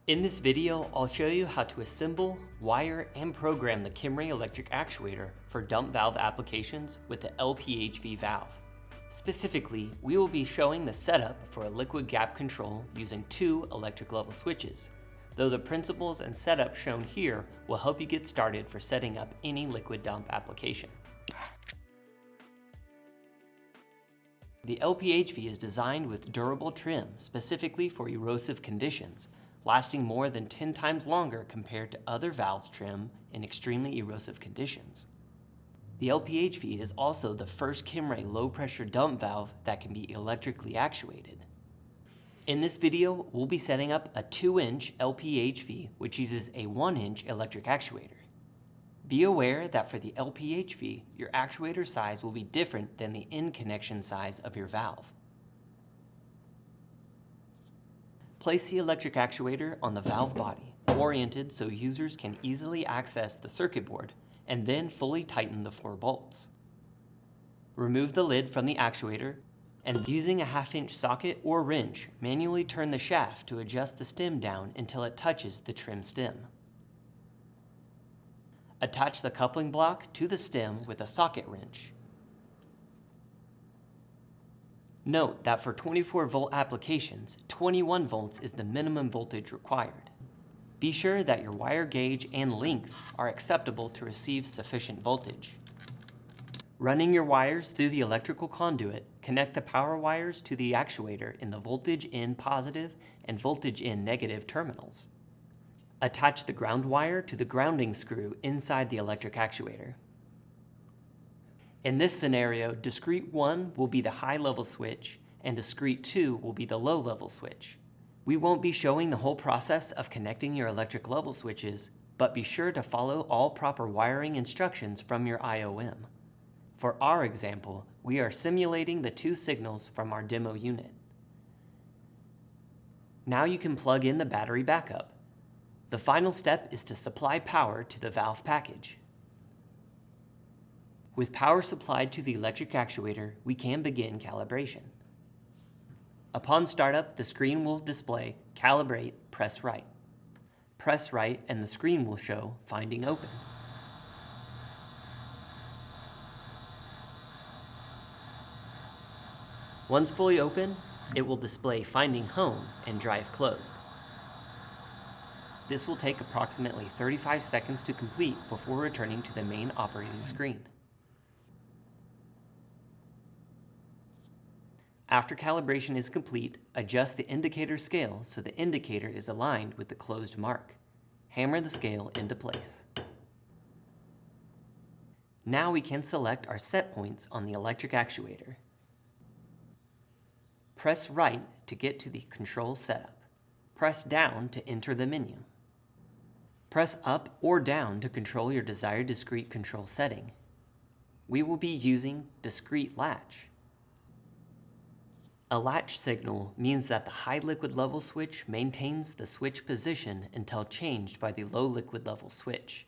In this video, I'll show you how to assemble, wire, and program the Kimray electric actuator for dump valve applications with the LPHV valve. Specifically, we will be showing the setup for a liquid gap control using 2 electric level switches, though the principles and setup shown here will help you get started for setting up any liquid dump application. The LPHV is designed with durable trim specifically for erosive conditions, lasting more than 10 times longer compared to other valve trim in extremely erosive conditions. The LPHV is also the first Kimray low-pressure dump valve that can be electrically actuated. In this video, we'll be setting up a 2-inch LPHV which uses a 1-inch electric actuator. Be aware that for the LPHV, your actuator size will be different than the end connection size of your valve. Place the electric actuator on the valve body, oriented so users can easily access the circuit board, and then fully tighten the 4 bolts. Remove the lid from the actuator, and using a 1/2-inch socket or wrench, manually turn the shaft to adjust the stem down until it touches the trim stem. Attach the coupling block to the stem with a socket wrench. Note that for 24-volt applications, 21 volts is the minimum voltage required. Be sure that your wire gauge and length are acceptable to receive sufficient voltage. Running your wires through the electrical conduit, connect the power wires to the actuator in the voltage in positive and voltage in negative terminals. Attach the ground wire to the grounding screw inside the electric actuator. In this scenario, discrete 1 will be the high-level switch and discrete 2 will be the low-level switch. We won't be showing the whole process of connecting your electric level switches, but be sure to follow all proper wiring instructions from your IOM. For our example, we are simulating the 2 signals from our demo unit. Now you can plug in the battery backup. The final step is to supply power to the valve package. With power supplied to the electric actuator, we can begin calibration. Upon startup, the screen will display Calibrate, press right. Press right and the screen will show Finding Open. Once fully open, it will display Finding Home and Drive Closed. This will take approximately 35 seconds to complete before returning to the main operating screen. After calibration is complete, adjust the indicator scale so the indicator is aligned with the closed mark. Hammer the scale into place. Now we can select our set points on the electric actuator. Press right to get to the control setup. Press down to enter the menu. Press up or down to control your desired discrete control setting. We will be using discrete latch. A latch signal means that the high liquid level switch maintains the switch position until changed by the low liquid level switch.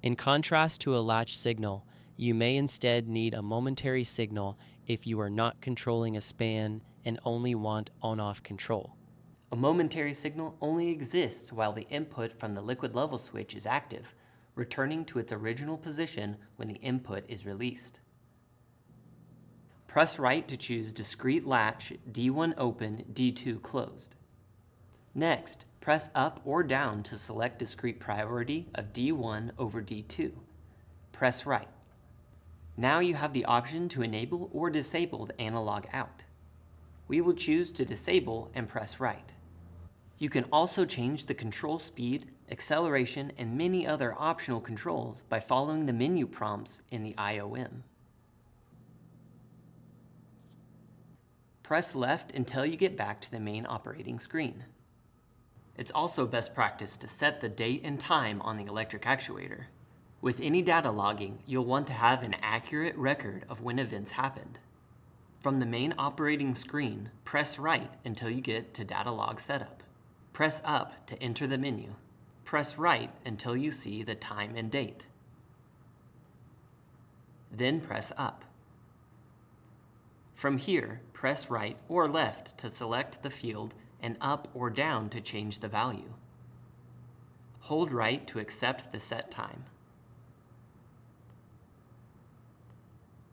In contrast to a latch signal, you may instead need a momentary signal if you are not controlling a span and only want on-off control. A momentary signal only exists while the input from the liquid level switch is active, returning to its original position when the input is released. Press right to choose discrete latch D1 open, D2 closed. Next, press up or down to select discrete priority of D1 over D2. Press right. Now you have the option to enable or disable the analog out. We will choose to disable and press right. You can also change the control speed, acceleration, and many other optional controls by following the menu prompts in the IOM. Press left until you get back to the main operating screen. It's also best practice to set the date and time on the electric actuator. With any data logging, you'll want to have an accurate record of when events happened. From the main operating screen, press right until you get to Data Log Setup. Press up to enter the menu. Press right until you see the time and date. Then press up. From here, press right or left to select the field and up or down to change the value. Hold right to accept the set time.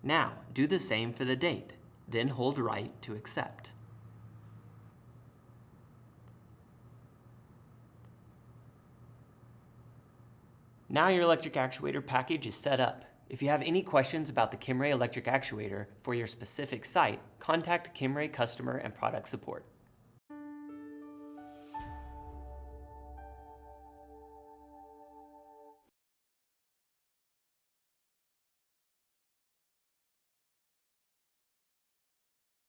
Now, do the same for the date, then hold right to accept. Now your electric actuator package is set up. If you have any questions about the Kimray electric actuator for your specific site, contact Kimray customer and product support.